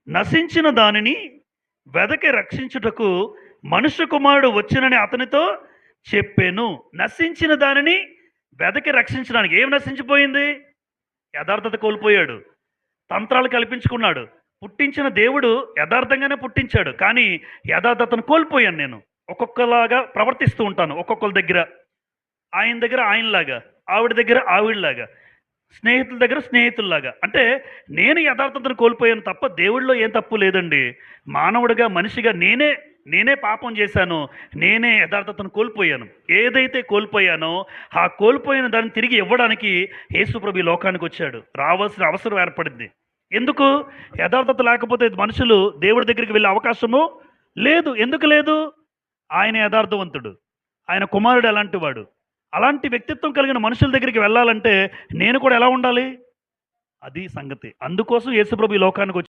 నశించిన దానిని వెదకి రక్షించుటకు మనుష్య కుమారుడు వచ్చినని అతనితో చెప్పాను. నశించిన దానిని వెదకి రక్షించడానికి. ఏం నశించిపోయింది? యథార్థత కోల్పోయాడు, తంత్రాలు కల్పించుకున్నాడు. పుట్టించిన దేవుడు యథార్థంగానే పుట్టించాడు, కానీ యథార్థతను కోల్పోయాను నేను. ఒక్కొక్కలాగా ప్రవర్తిస్తూ ఉంటాను. ఒక్కొక్కరి దగ్గర ఆయన దగ్గర ఆయనలాగా, ఆవిడ దగ్గర ఆవిడలాగా, స్నేహితుల దగ్గర స్నేహితుల్లాగా. అంటే నేను యథార్థతను కోల్పోయాను తప్ప దేవుడిలో ఏం తప్పు లేదండి. మానవుడిగా, మనిషిగా నేనే పాపం చేశాను. నేనే యథార్థతను కోల్పోయాను. ఏదైతే కోల్పోయానో ఆ కోల్పోయిన దాన్ని తిరిగి ఇవ్వడానికి యేసుప్రభు ఈ లోకానికి వచ్చాడు. రావాల్సిన అవసరం ఏర్పడింది. ఎందుకు? యథార్థత లేకపోతే మనుషులు దేవుడి దగ్గరికి వెళ్ళే అవకాశము లేదు. ఎందుకు లేదు? ఆయన యథార్థవంతుడు, ఆయన కుమారుడు ఎలాంటి వాడు. అలాంటి వ్యక్తిత్వం కలిగిన మనుషుల దగ్గరికి వెళ్ళాలంటే నేను కూడా ఎలా ఉండాలి? అది సంగతి. అందుకోసం యేసుప్రభు ఈ లోకానికి వచ్చాడు.